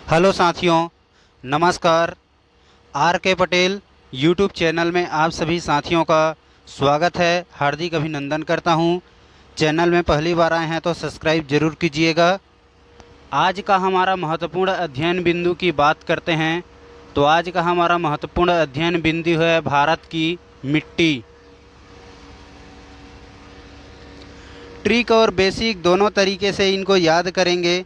Hello साथियों, नमस्कार। Are के पटेल यूट्यूब चैनल में आप सभी साथियों का स्वागत है। हार्दिक अभिनंदन करता हूं। चैनल में पहली बार आए हैं तो सब्सक्राइब जरूर कीजिएगा। आज का हमारा महत्वपूर्ण अध्ययन बिंदु की बात करते हैं। तो आज का हमारा महत्वपूर्ण अध्ययन बिंदु है भारत की मिट्टी। ट्रिक और बेसिक दोनों तरीके से इनको याद करेंगे।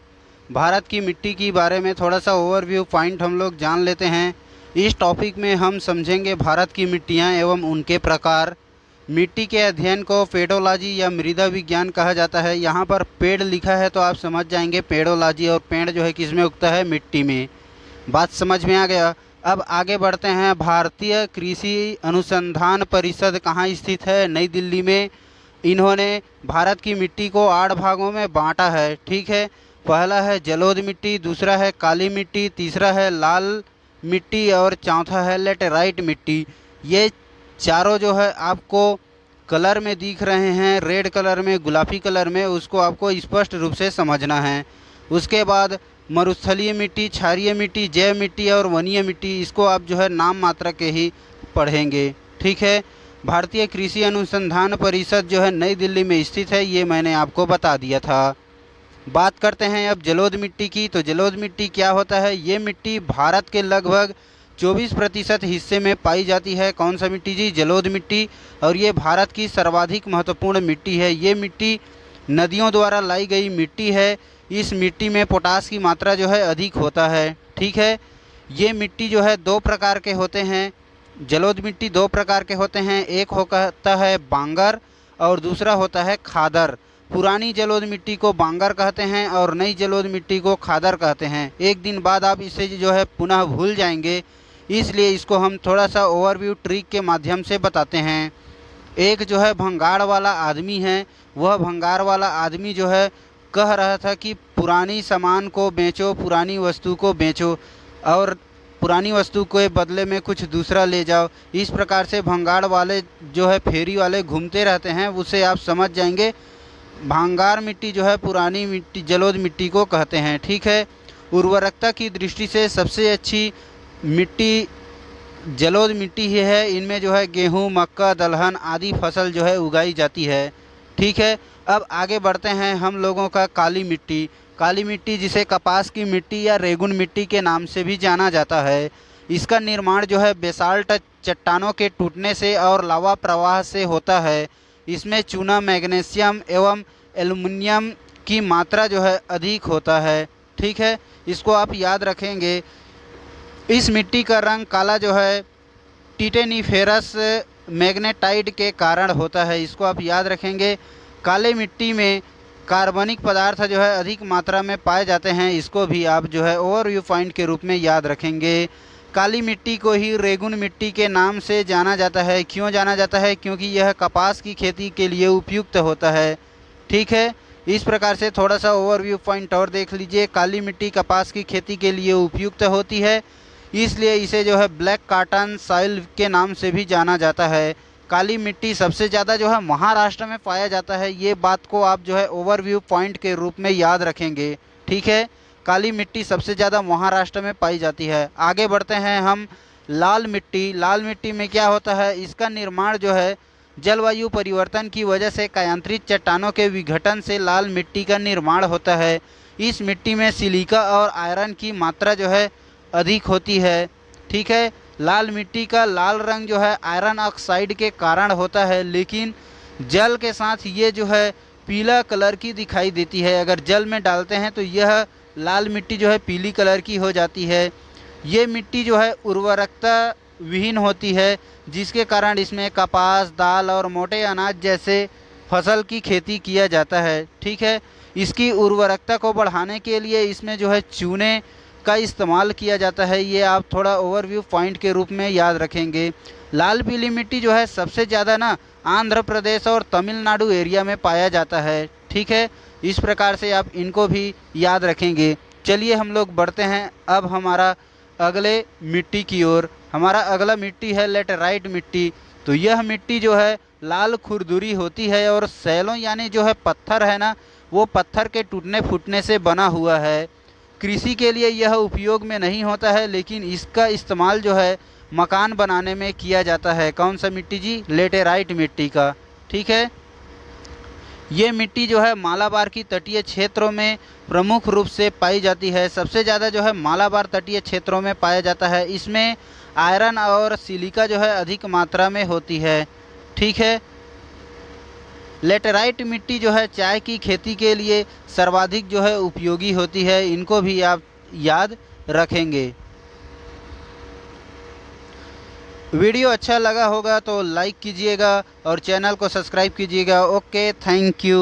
भारत की मिट्टी के बारे में थोड़ा सा ओवरव्यू पॉइंट हम लोग जान लेते हैं। इस टॉपिक में हम समझेंगे भारत की मिट्टियाँ एवं उनके प्रकार। मिट्टी के अध्ययन को पेडोलॉजी या मृदा विज्ञान कहा जाता है। यहाँ पर पेड़ लिखा है तो आप समझ जाएंगे पेडोलॉजी, और पेड़ जो है किस में उगता है, मिट्टी में। बात समझ में आ गया। अब आगे बढ़ते हैं। भारतीय कृषि अनुसंधान परिषद कहाँ स्थित है? नई दिल्ली में। इन्होंने भारत की मिट्टी को 8 भागों में बांटा है। ठीक है, पहला है जलोढ़ मिट्टी, दूसरा है काली मिट्टी, तीसरा है लाल मिट्टी और चौथा है लेटेराइट मिट्टी। ये चारों जो है आपको कलर में दिख रहे हैं, रेड कलर में, गुलाबी कलर में, उसको आपको स्पष्ट रूप से समझना है। उसके बाद मरुस्थलीय मिट्टी, क्षारीय मिट्टी, जैव मिट्टी और वनीय मिट्टी, इसको आप जो है नाम मात्र के ही पढ़ेंगे। ठीक है, भारतीय कृषि अनुसंधान परिषद जो है नई दिल्ली में स्थित है, ये मैंने आपको बता दिया था। बात करते हैं अब जलोढ़ मिट्टी की। तो जलोढ़ मिट्टी क्या होता है? ये मिट्टी भारत के लगभग 24% हिस्से में पाई जाती है। कौन सा मिट्टी जी? जलोढ़ मिट्टी। और ये भारत की सर्वाधिक महत्वपूर्ण मिट्टी है। ये मिट्टी नदियों द्वारा लाई गई मिट्टी है। इस मिट्टी में पोटास की मात्रा जो है अधिक होता है। ठीक है, ये मिट्टी जो है 2 प्रकार के होते हैं। जलोढ़ मिट्टी 2 प्रकार के होते हैं। एक होता है बांगर और दूसरा होता है खादर। पुरानी जलोढ़ मिट्टी को बांगर कहते हैं और नई जलोढ़ मिट्टी को खादर कहते हैं। एक दिन बाद आप इसे जो है पुनः भूल जाएंगे, इसलिए इसको हम थोड़ा सा ओवरव्यू ट्रिक के माध्यम से बताते हैं। एक जो है भंगार वाला आदमी है। वह भंगार वाला आदमी जो है कह रहा था कि पुरानी सामान को बेचो, पुरानी वस्तु को बेचो और पुरानी वस्तु के बदले में कुछ दूसरा ले जाओ। इस प्रकार से भंगार वाले जो है फेरी वाले घूमते रहते हैं। उसे आप समझ जाएंगे भांगार मिट्टी जो है पुरानी मिट्टी जलोढ़ मिट्टी को कहते हैं। ठीक है, उर्वरकता की दृष्टि से सबसे अच्छी मिट्टी जलोढ़ मिट्टी ही है। इनमें जो है गेहूँ, मक्का, दलहन आदि फसल जो है उगाई जाती है। ठीक है, अब आगे बढ़ते हैं हम लोगों का काली मिट्टी। काली मिट्टी जिसे कपास की मिट्टी या रेगुन मिट्टी के नाम से भी जाना जाता है। इसका निर्माण जो है बेसाल्ट चट्टानों के टूटने से और लावा प्रवाह से होता है। इसमें चूना, मैग्नीशियम एवं एल्युमिनियम की मात्रा जो है अधिक होता है। ठीक है, इसको आप याद रखेंगे। इस मिट्टी का रंग काला जो है टिटेनिफेरस मैग्नेटाइट के कारण होता है। इसको आप याद रखेंगे। काले मिट्टी में कार्बनिक पदार्थ जो है अधिक मात्रा में पाए जाते हैं। इसको भी आप जो है ओवरव्यू पॉइंट के रूप में याद रखेंगे। काली मिट्टी को ही रेगुन मिट्टी के नाम से जाना जाता है। क्यों जाना जाता है? क्योंकि यह कपास की खेती के लिए उपयुक्त होता है। ठीक है, इस प्रकार से थोड़ा सा ओवरव्यू पॉइंट और देख लीजिए। काली मिट्टी कपास की खेती के लिए उपयुक्त होती है, इसलिए इसे जो है ब्लैक कॉटन सॉइल के नाम से भी जाना जाता है। काली मिट्टी सबसे ज़्यादा जो है महाराष्ट्र में पाया जाता है। ये बात को आप जो है ओवरव्यू पॉइंट के रूप में याद रखेंगे। ठीक है, काली मिट्टी सबसे ज़्यादा महाराष्ट्र में पाई जाती है। आगे बढ़ते हैं हम लाल मिट्टी। लाल मिट्टी में क्या होता है? इसका निर्माण जो है जलवायु परिवर्तन की वजह से कायांतरित चट्टानों के विघटन से लाल मिट्टी का निर्माण होता है। इस मिट्टी में सिलिका और आयरन की मात्रा जो है अधिक होती है। ठीक है, लाल मिट्टी का लाल रंग जो है आयरन ऑक्साइड के कारण होता है, लेकिन जल के साथ ये जो है पीला कलर की दिखाई देती है। अगर जल में डालते हैं तो यह लाल मिट्टी जो है पीली कलर की हो जाती है। ये मिट्टी जो है उर्वरकता विहीन होती है, जिसके कारण इसमें कपास, दाल और मोटे अनाज जैसे फसल की खेती किया जाता है। ठीक है, इसकी उर्वरकता को बढ़ाने के लिए इसमें जो है चूने का इस्तेमाल किया जाता है। ये आप थोड़ा ओवरव्यू पॉइंट के रूप में याद रखेंगे। लाल पीली मिट्टी जो है सबसे ज़्यादा ना आंध्र प्रदेश और तमिलनाडु एरिया में पाया जाता है। ठीक है, इस प्रकार से आप इनको भी याद रखेंगे। चलिए हम लोग बढ़ते हैं अब हमारा अगले मिट्टी की ओर। हमारा अगला मिट्टी है लेटेराइट मिट्टी। तो यह मिट्टी जो है लाल खुरदुरी होती है और सैलों यानी जो है पत्थर है ना, वो पत्थर के टूटने फूटने से बना हुआ है। कृषि के लिए यह उपयोग में नहीं होता है, लेकिन इसका इस्तेमाल जो है मकान बनाने में किया जाता है। कौन सा मिट्टी जी? लेटेराइट मिट्टी का। ठीक है, ये मिट्टी जो है मालाबार की तटीय क्षेत्रों में प्रमुख रूप से पाई जाती है। सबसे ज़्यादा जो है मालाबार तटीय क्षेत्रों में पाया जाता है। इसमें आयरन और सिलिका जो है अधिक मात्रा में होती है। ठीक है, लेटेराइट मिट्टी जो है चाय की खेती के लिए सर्वाधिक जो है उपयोगी होती है। इनको भी आप याद रखेंगे। वीडियो अच्छा लगा होगा तो लाइक कीजिएगा और चैनल को सब्सक्राइब कीजिएगा। Okay, thank you.